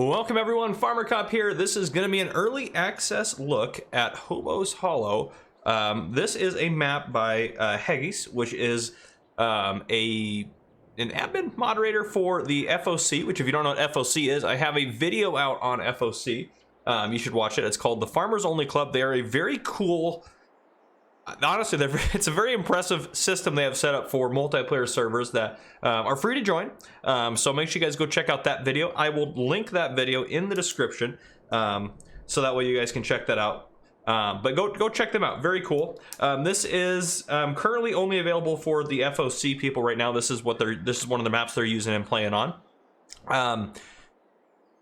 Welcome everyone, Farmer Cop here. This is going to be an early access look at Hobos Hollow. This is a map by Haggis, which is an admin moderator for the FOC, which if you don't know what FOC is, I have a video out on FOC. You should watch it. It's called the Farmers Only Club. They are a very cool, honestly, it's a very impressive system they have set up for multiplayer servers that are free to join. So make sure you guys go check out that video. I will link that video in the description, so that way you guys can check that out. But go check them out. Very cool. This is currently only available for the FOC people right now. This is one of the maps they're using and playing on.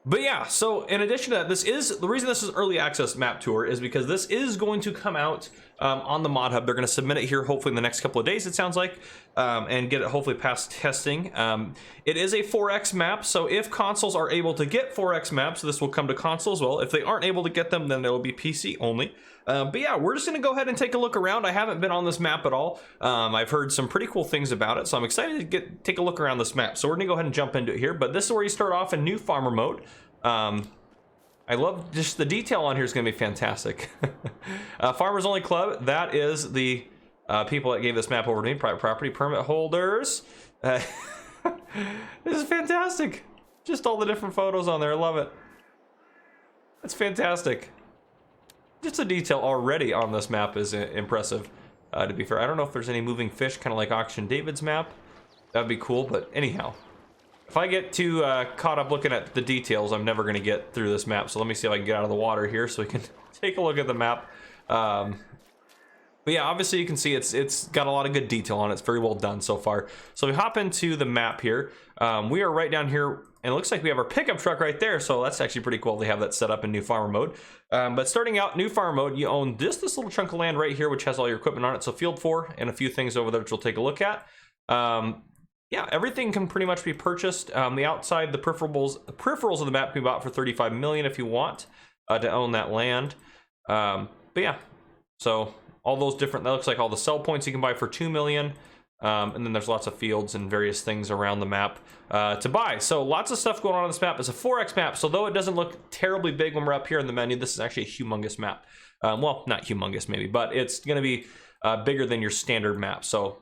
But yeah, so in addition to that, the reason this is early access map tour is because this is going to come out on the mod hub. They're going to submit it here hopefully in the next couple of days, it sounds like, and get it hopefully past testing. It is a 4X map, so if consoles are able to get 4X maps, this will come to console as well. If they aren't able to get them, then it will be PC only. But yeah, we're just going to go ahead and take a look around. I haven't been on this map at all. I've heard some pretty cool things about it, so I'm excited to take a look around this map. So we're going to go ahead and jump into it here, but this is where you start off in new farmer mode. I love just the detail on here is going to be fantastic. Farmers Only Club, that is the people that gave this map over to me. Private property permit holders. This is fantastic. Just all the different photos on there. I love it. It's fantastic. Just the detail already on this map is impressive, to be fair. I don't know if there's any moving fish, kind of like Auction David's map. That'd be cool, but anyhow. If I get too caught up looking at the details, I'm never going to get through this map. So let me see if I can get out of the water here so we can take a look at the map. But yeah, obviously you can see it's got a lot of good detail on it. It's very well done so far. So we hop into the map here. We are right down here, and it looks like we have our pickup truck right there. So that's actually pretty cool. They have that set up in new farmer mode. But starting out new farmer mode, you own this little chunk of land right here, which has all your equipment on it. So field 4 and a few things over there, which we'll take a look at. Yeah, everything can pretty much be purchased. The outside, the peripherals of the map can be bought for 35 million if you want to own that land. But yeah, so all those different, that looks like all the sell points you can buy for 2 million. And then there's lots of fields and various things around the map to buy. So lots of stuff going on this map. It's a 4X map, so though it doesn't look terribly big when we're up here in the menu, this is actually a humongous map. Well, not humongous maybe, but it's going to be bigger than your standard map. So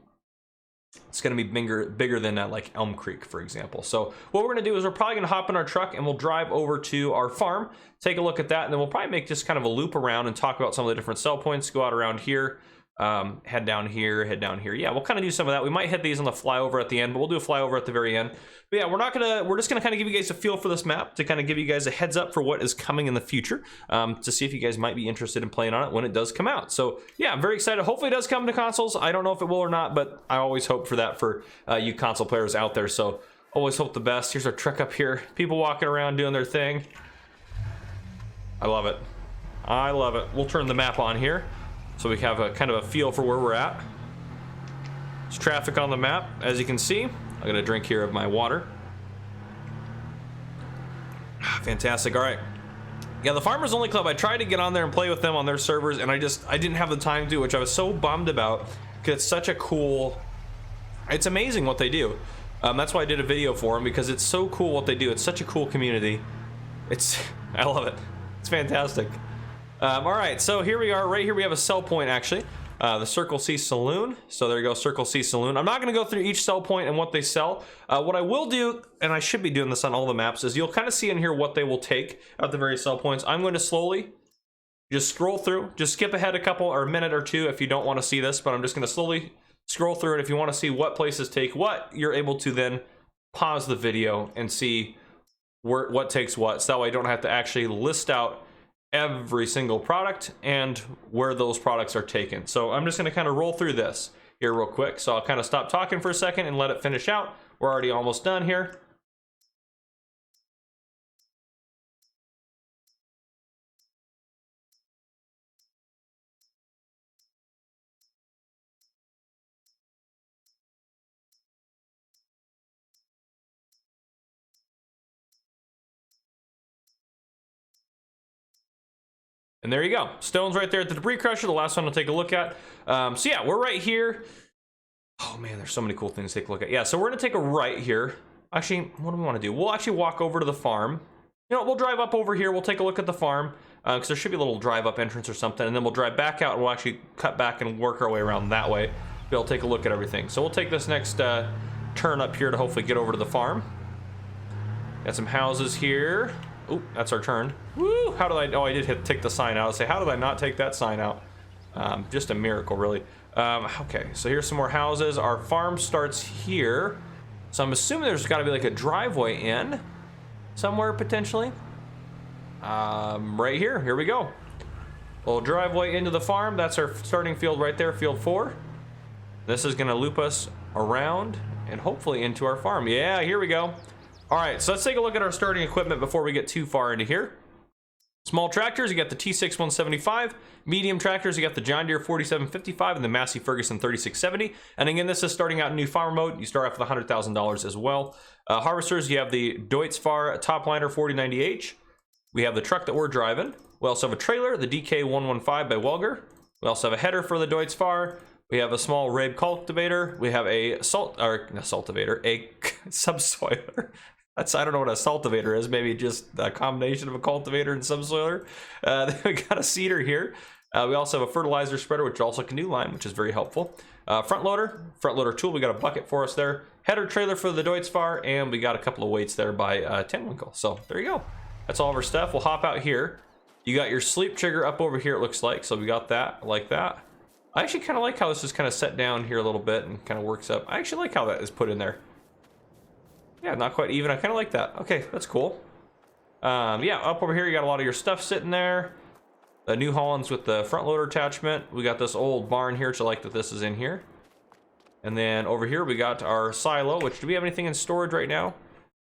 it's going to be bigger than like Elm Creek, for example. So what we're going to do is we're probably going to hop in our truck and we'll drive over to our farm, take a look at that, and then we'll probably make just kind of a loop around and talk about some of the different sell points, go out around here, head down here, head down here. Yeah, we'll kind of do some of that. We might hit these on the flyover at the end, but we'll do a flyover at the very end. But yeah, we're just gonna kind of give you guys a feel for this map, to kind of give you guys a heads up for what is coming in the future, to see if you guys might be interested in playing on it when it does come out. So yeah, I'm very excited. Hopefully it does come to consoles. I don't know if it will or not, but I always hope for that for you console players out there. So always hope the best. Here's our truck up here. People walking around doing their thing. I love it. I love it. We'll turn the map on here, so we have a kind of a feel for where we're at. There's traffic on the map, as you can see. I'm gonna drink here of my water. Fantastic. All right. Yeah, the Farmers Only Club, I tried to get on there and play with them on their servers, and I didn't have the time to, which I was so bummed about, because it's such a cool, it's amazing what they do. That's why I did a video for them, because it's so cool what they do. It's such a cool community. I love it. It's fantastic. All right, so here we are. Right here we have a sell point, actually. The Circle C Saloon. So there you go, Circle C Saloon. I'm not going to go through each sell point and what they sell. What I will do, and I should be doing this on all the maps, is you'll kind of see in here what they will take at the various sell points. I'm going to slowly just scroll through. Just skip ahead a couple or a minute or two if you don't want to see this, but I'm just going to slowly scroll through it. If you want to see what places take what, you're able to then pause the video and see what takes what. So that way I don't have to actually list out every single product and where those products are taken. So I'm just going to kind of roll through this here real quick. So I'll kind of stop talking for a second and let it finish out. We're already almost done here. And there you go. Stone's right there at the debris crusher. The last one we'll take a look at. So yeah, we're right here. Oh man, there's so many cool things to take a look at. Yeah, so we're gonna take a right here. Actually, what do we want to do? We'll actually walk over to the farm. You know, we'll drive up over here. We'll take a look at the farm because there should be a little drive up entrance or something, and then we'll drive back out and we'll actually cut back and work our way around that way. Be able to take a look at everything. So we'll take this next turn up here to hopefully get over to the farm. Got some houses here. Oop, that's our turn. Woo! How did I? Oh, I did take the sign out. I'll say, how did I not take that sign out? Just a miracle, really. Okay, so here's some more houses. Our farm starts here, so I'm assuming there's got to be like a driveway in somewhere potentially. Right here. Here we go. Little driveway into the farm. That's our starting field right there, field 4. This is going to loop us around and hopefully into our farm. Yeah, here we go. All right, so let's take a look at our starting equipment before we get too far into here. Small tractors, you got the T6 175. Medium tractors, you got the John Deere 4755 and the Massey Ferguson 3670. And again, this is starting out in new farmer mode. You start off with $100,000 as well. Harvesters, you have the Deutz-Fahr Topliner 4090H. We have the truck that we're driving. We also have a trailer, the DK115 by Welger. We also have a header for the Deutz-Fahr. We have a small rabe cultivator. We have a subsoiler. I don't know what a cultivator is. Maybe just a combination of a cultivator and subsoiler. Then we got a seeder here. We also have a fertilizer spreader, which also can do line, which is very helpful. Front loader tool. We got a bucket for us there. Header trailer for the Deutz-Fahr, and we got a couple of weights there by Tenwinkle. So there you go. That's all of our stuff. We'll hop out here. You got your sleep trigger up over here, it looks like. So we got that like that. I actually kind of like how this is kind of set down here a little bit and kind of works up. I actually like how that is put in there. Yeah, not quite even. I kind of like that. Okay, that's cool. Yeah, up over here, you got a lot of your stuff sitting there. The New Hollands with the front loader attachment. We got this old barn here, which I like that this is in here. And then over here, we got our silo, which do we have anything in storage right now?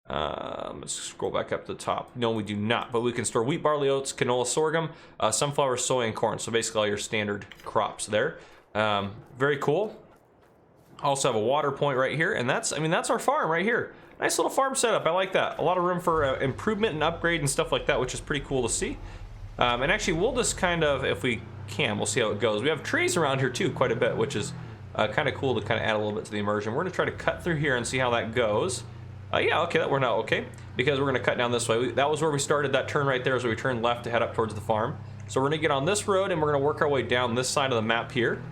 Let's scroll back up to the top. No, we do not, but we can store wheat, barley, oats, canola, sorghum, sunflower, soy, and corn. So basically all your standard crops there. Very cool. Also have a water point right here, and that's our farm right here. Nice little farm setup. I like that. A lot of room for improvement and upgrade and stuff like that, which is pretty cool to see. And actually, we'll just kind of, if we can, we'll see how it goes. We have trees around here too, quite a bit, which is kind of cool to kind of add a little bit to the immersion. We're gonna try to cut through here and see how that goes. Yeah, okay, that worked out okay, because we're gonna cut down this way. That was where we started. That turn right there is where we turned left to head up towards the farm. So we're gonna get on this road and we're gonna work our way down this side of the map here.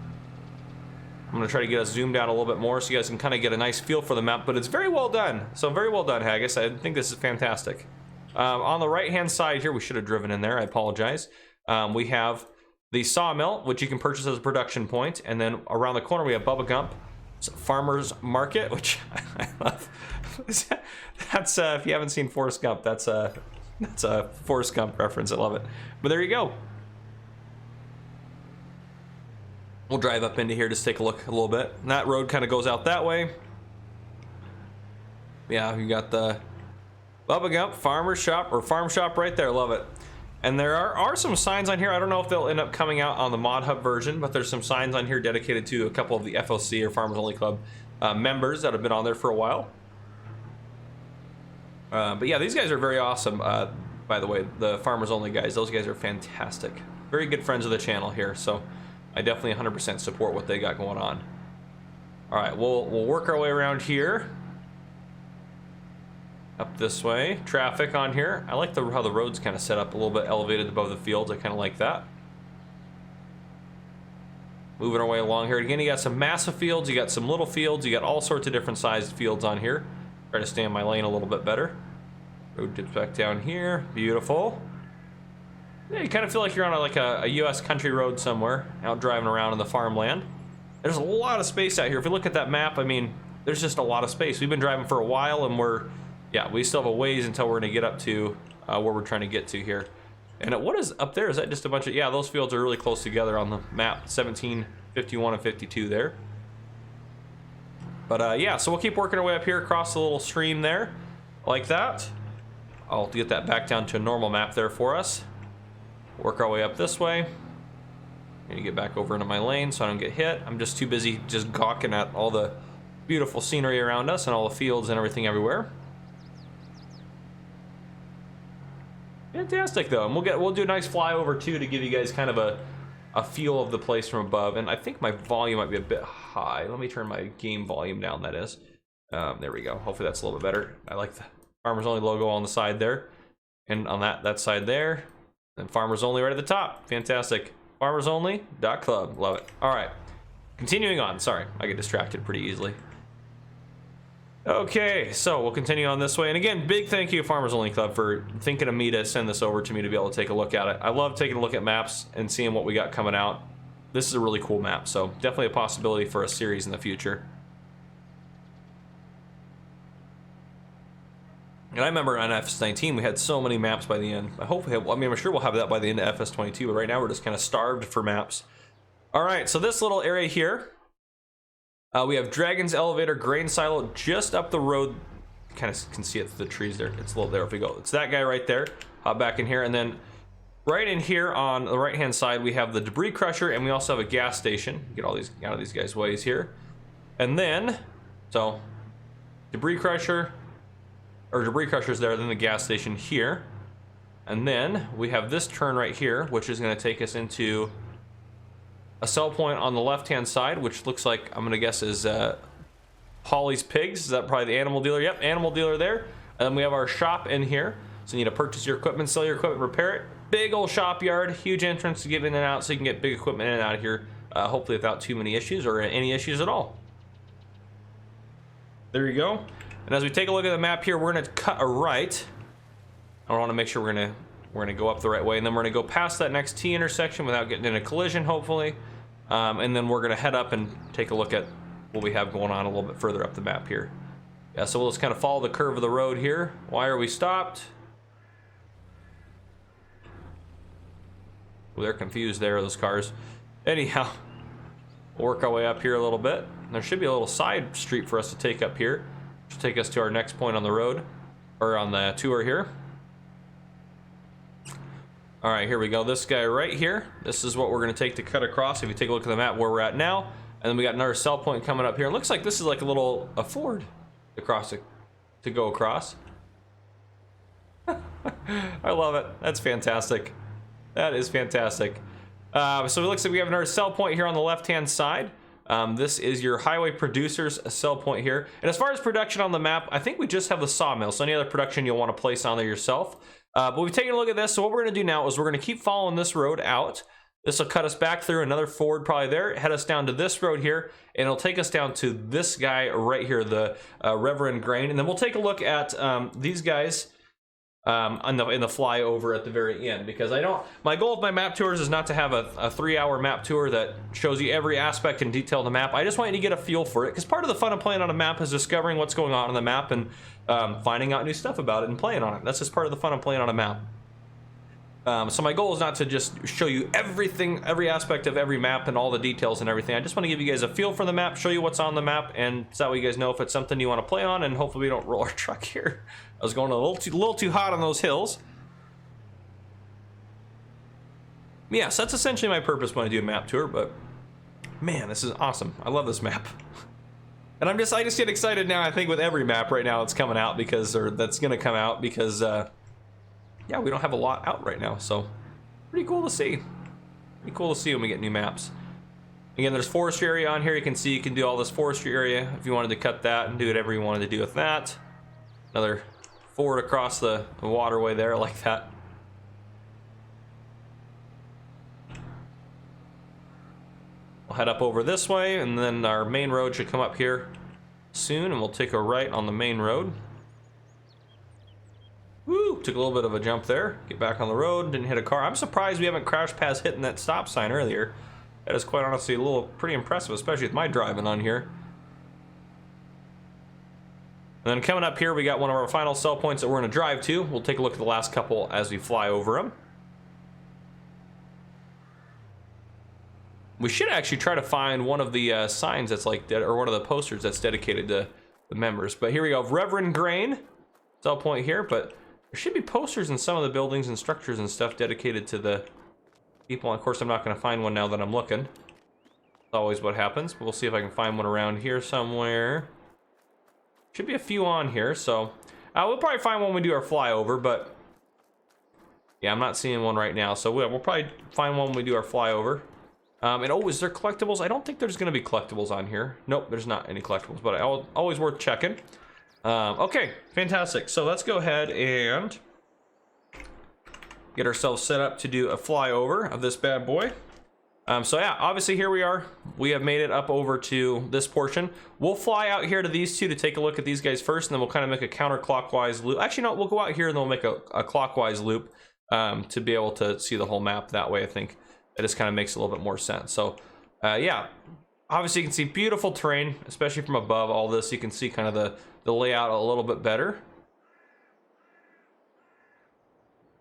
I'm gonna try to get us zoomed out a little bit more so you guys can kind of get a nice feel for the map, but it's very well done. So very well done, Haggis. I think this is fantastic. On the right-hand side here, we should have driven in there. I apologize. We have the sawmill, which you can purchase as a production point, and then around the corner we have Bubba Gump Farmers Market, which I love. That's if you haven't seen Forrest Gump, that's a Forrest Gump reference. I love it. But there you go. We'll drive up into here, just take a look a little bit. And that road kind of goes out that way. Yeah, you got the Bubba Gump Farmer Shop or Farm Shop right there. Love it. And there are some signs on here. I don't know if they'll end up coming out on the Mod Hub version, but there's some signs on here dedicated to a couple of the FOC or Farmers Only Club members that have been on there for a while. But yeah, these guys are very awesome. By the way, the Farmers Only guys, those guys are fantastic. Very good friends of the channel here, so I definitely 100% support what they got going on. All right, we'll work our way around here. Up this way. Traffic on here. I like how the road's kind of set up a little bit elevated above the fields. I kind of like that. Moving our way along here. Again, you got some massive fields. You got some little fields. You got all sorts of different sized fields on here. Try to stay in my lane a little bit better. Road dips back down here. Beautiful. Yeah, you kind of feel like you're on a U.S. country road somewhere, out driving around in the farmland. There's a lot of space out here. If you look at that map, I mean, there's just a lot of space. We've been driving for a while, and we still have a ways until we're going to get up to where we're trying to get to here. And what is up there? Is that just a bunch of... Yeah, those fields are really close together on the map. 17, 51, and 52 there. But yeah, so we'll keep working our way up here across the little stream there. Like that. I'll get that back down to a normal map there for us. Work our way up this way. And get back over into my lane so I don't get hit. I'm just too busy just gawking at all the beautiful scenery around us and all the fields and everything everywhere. Fantastic though, and we'll do a nice flyover too to give you guys kind of a feel of the place from above. And I think my volume might be a bit high. Let me turn my game volume down. That is, there we go. Hopefully that's a little bit better. I like the Farmers Only logo on the side there. and on that side there. And farmers only right at the top. Fantastic. Farmersonly.club. Love it. All right. Continuing on. Sorry, I get distracted pretty easily. Okay, so we'll continue on this way. And again, big thank you, Farmers Only Club, for thinking of me to send this over to me to be able to take a look at it. I love taking a look at maps and seeing what we got coming out. This is a really cool map, so definitely a possibility for a series in the future. And I remember on FS19 we had so many maps by the end. I hope we have, I mean, I'm sure we'll have that by the end of FS22, but right now we're just kind of starved for maps. All right, so this little area here, we have Dragon's Elevator, Grain Silo just up the road. Kind of can see it through the trees there. It's a little there if we go. It's that guy right there. Hop back in here, and then right in here on the right hand side we have the debris crusher, and we also have a gas station. Get all these out of these guys' ways here. And then, so debris crusher's there, then the gas station here. And then we have this turn right here, which is going to take us into a sell point on the left hand side, which looks like, I'm gonna guess, is Holly's Pigs. Is that probably the animal dealer? Yep, animal dealer there. And then we have our shop in here, so you need to purchase your equipment, sell your equipment, repair it. Big old shop yard, huge entrance to get in and out, so you can get big equipment in and out of here, hopefully without too many issues or any issues at all. There you go. And as we take a look at the map here, we're gonna cut a right. I want to make sure we're gonna go up the right way, and then we're gonna go past that next T intersection without getting in a collision, hopefully. And then we're gonna head up and take a look at what we have going on a little bit further up the map here. Yeah, so we'll just kind of follow the curve of the road here. Why are we stopped? Well, they're confused there, those cars. Anyhow, we'll work our way up here a little bit. There should be a little side street for us to take up here, which will take us to our next point on the road, or on the tour here. All right, here we go. This guy right here. This is what we're going to take to cut across. If you take a look at the map where we're at now, and then we got another sell point coming up here. It looks like this is like a ford across it to go across. I love it. That's fantastic. That is fantastic. So it looks like we have another sell point here on the left-hand side. This is your highway producers sell point here. And as far as production on the map, I think we just have the sawmill. So any other production you'll want to place on there yourself. But we've taken a look at this. So what we're going to do now is we're going to keep following this road out. This will cut us back through another ford probably there, head us down to this road here, and it'll take us down to this guy right here, the Reverend Grain. And then we'll take a look at these guys in the flyover at the very end, because my goal of my map tours is not to have a 3-hour map tour that shows you every aspect and detail of the map. I just want you to get a feel for it, because part of the fun of playing on a map is discovering what's going on the map and finding out new stuff about it and playing on it. That's just part of the fun of playing on a map. So my goal is not to just show you everything, every aspect of every map and all the details and everything. I just want to give you guys a feel for the map, show you what's on the map, and so that way you guys know if it's something you want to play on, and hopefully we don't roll our truck here. I was going a little too hot on those hills. Yeah, so that's essentially my purpose when I do a map tour, but man, this is awesome. I love this map. And I just get excited now, I think, with every map right now that's coming out, because, or that's going to come out, because, yeah, we don't have a lot out right now, so pretty cool to see. Pretty cool to see when we get new maps. Again, there's forestry area on here. You can see you can do all this forestry area if you wanted to cut that and do whatever you wanted to do with that. Another ford across the waterway there like that. We'll head up over this way, and then our main road should come up here soon, and we'll take a right on the main road. Woo! Took a little bit of a jump there. Get back on the road. Didn't hit a car. I'm surprised we haven't crashed past hitting that stop sign earlier. That is quite honestly a little pretty impressive, especially with my driving on here. And then coming up here, we got one of our final sell points that we're going to drive to. We'll take a look at the last couple as we fly over them. We should actually try to find one of the signs that's like that, or one of the posters that's dedicated to the members. But here we go, Reverend Grain sell point here, but there should be posters in some of the buildings and structures and stuff dedicated to the people. And of course, I'm not going to find one now that I'm looking. That's always what happens, but we'll see if I can find one around here somewhere. Should be a few on here, so we'll probably find one when we do our flyover, but yeah, I'm not seeing one right now, so we'll probably find one when we do our flyover. And oh, is there collectibles? I don't think there's going to be collectibles on here. Nope, there's not any collectibles, but always worth checking. Okay, fantastic. So let's go ahead and get ourselves set up to do a flyover of this bad boy. So yeah, obviously here we are. We have made it up over to this portion. We'll fly out here to these two to take a look at these guys first, and then we'll kind of make a counterclockwise loop. Actually, no, we'll go out here and then we'll make a clockwise loop to be able to see the whole map that way. I think it just kind of makes a little bit more sense. So yeah, obviously you can see beautiful terrain, especially from above all this. You can see kind of the layout a little bit better.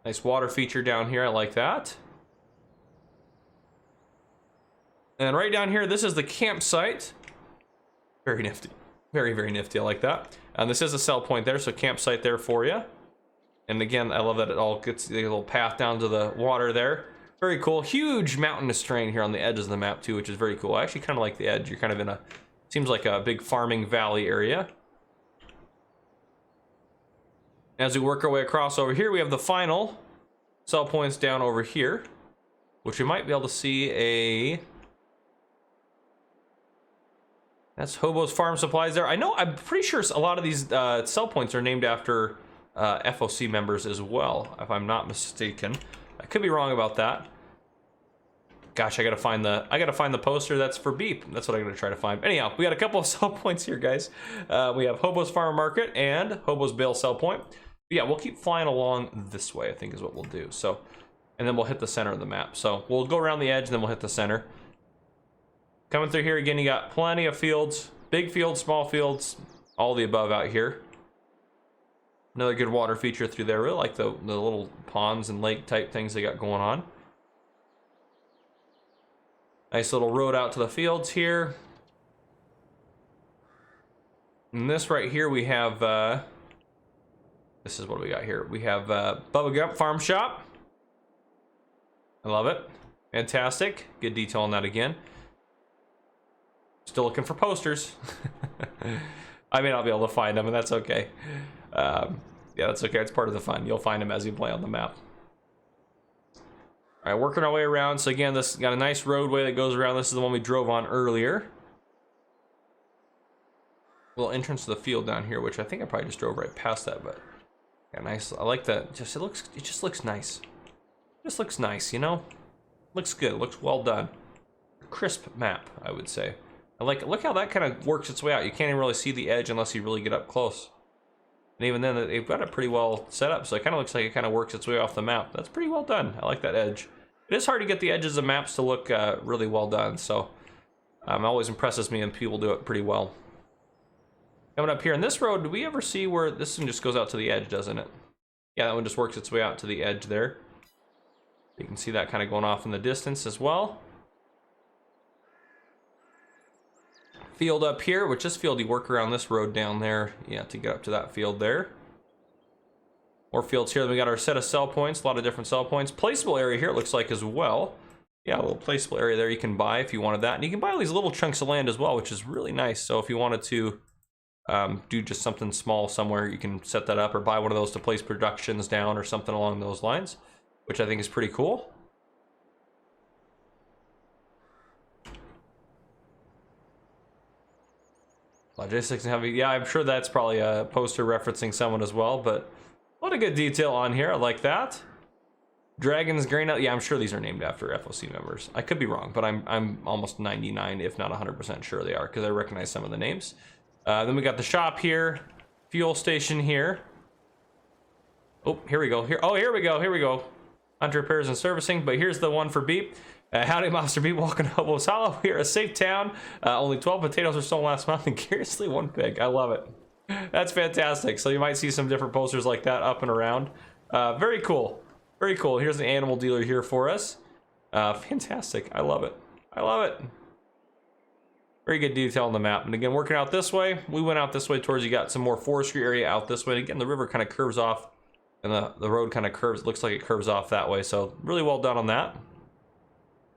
Nice water feature down here, I like that. And right down here, this is the campsite. Very nifty. Very, very nifty. I like that. And this is a sell point there, so campsite there for you. And again, I love that it all gets the little path down to the water there. Very cool. Huge mountainous terrain here on the edges of the map too, which is very cool. I actually kind of like the edge. You're kind of in a, seems like a big farming valley area. As we work our way across over here, we have the final sell points down over here, which we might be able to see a... That's Hobos Farm Supplies there. I know, I'm pretty sure a lot of these sell points are named after FOC members as well, if I'm not mistaken. I could be wrong about that. Gosh, I gotta find the poster that's for Beep. That's what I'm gonna try to find. Anyhow, we got a couple of sell points here, guys. We have Hobos Farm Market and Hobos Bale Sell Point. But yeah, we'll keep flying along this way, I think is what we'll do. So, and then we'll hit the center of the map. So we'll go around the edge and then we'll hit the center. Coming through here again, you got plenty of fields, big fields, small fields, all the above out here. Another good water feature through there. Really like the little ponds and lake type things they got going on. Nice little road out to the fields here. And this right here we have, this is what we got here. We have Bubba Gump Farm Shop. I love it. Fantastic. Good detail on that again. Still looking for posters. I may not be able to find them, and that's okay. Yeah, that's okay. It's part of the fun. You'll find them as you play on the map. All right, working our way around. So again, this got a nice roadway that goes around. This is the one we drove on earlier. Little entrance to the field down here, which I think I probably just drove right past that, but yeah, nice. I like that. It just looks nice. It just looks nice, you know? Looks good. It looks well done. Crisp map, I would say. I like it. Look how that kind of works its way out. You can't even really see the edge unless you really get up close. And even then, they've got it pretty well set up, so it kind of looks like it kind of works its way off the map. That's pretty well done. I like that edge. It is hard to get the edges of maps to look really well done, so it always impresses me when people do it pretty well. Coming up here in this road, do we ever see where this one just goes out to the edge, doesn't it? Yeah, that one just works its way out to the edge there. You can see that kind of going off in the distance as well. Field up here, which this field you work around this road down there, yeah, to get up to that field there. More fields here. Then we got our set of sell points, a lot of different sell points. Placeable area here, it looks like as well. Yeah, a little placeable area there you can buy if you wanted that. And you can buy all these little chunks of land as well, which is really nice. So if you wanted to do just something small somewhere, you can set that up or buy one of those to place productions down or something along those lines, which I think is pretty cool. Logistics and heavy, yeah, I'm sure that's probably a poster referencing someone as well, but a lot of good detail on here. I like that. Dragons, Grain, yeah, I'm sure these are named after FOC members. I could be wrong, but I'm almost 99, if not 100% sure they are, because I recognize some of the names. Then we got the shop here, fuel station here. Oh, here we go. Here we go. Hunter repairs and servicing, but here's the one for Beep. Howdy, Monster Beep. Welcome to Hobos Hollow. We are a safe town. Only 12 potatoes were stolen last month, and curiously, 1 pig. I love it. That's fantastic. So you might see some different posters like that up and around. Very cool. Very cool. Here's the animal dealer here for us. Fantastic. I love it. I love it. Very good detail on the map. And again, working out this way, we went out this way towards, you got some more forestry area out this way. And again, the river kind of curves off, and the road kind of curves. Looks like it curves off that way. So really well done on that.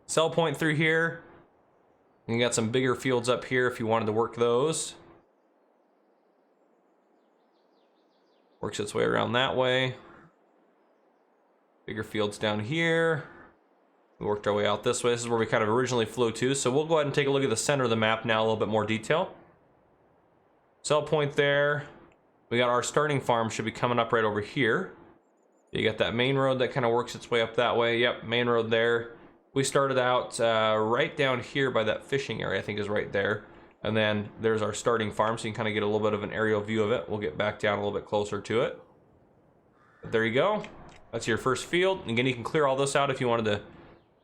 Sell point through here. And you got some bigger fields up here if you wanted to work those. Works its way around that way. Bigger fields down here. We worked our way out this way. This is where we kind of originally flew to. So we'll go ahead and take a look at the center of the map now, a little bit more detail. Sell point there. We got our starting farm should be coming up right over here. You got that main road that kind of works its way up that way. Yep, main road there. We started out right down here by that fishing area, I think is right there. And then there's our starting farm, so you can kind of get a little bit of an aerial view of it. We'll get back down a little bit closer to it. But there you go. That's your first field. Again, you can clear all this out if you wanted to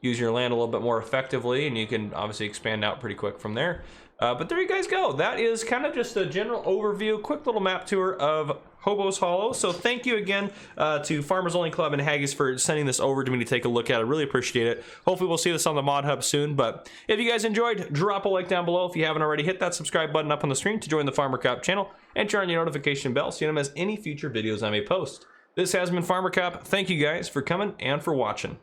use your land a little bit more effectively, and you can obviously expand out pretty quick from there. But there you guys go. That is kind of just a general overview, quick little map tour of Hobos Hollow. So thank you again to Farmers Only Club and Haggis for sending this over to me to take a look at. I really appreciate it. Hopefully we'll see this on the Mod Hub soon. But if you guys enjoyed, drop a like down below. If you haven't already, hit that subscribe button up on the screen to join the Farmer Cop channel and turn on your notification bell so you don't miss any future videos I may post. This has been Farmer Cop. Thank you guys for coming and for watching.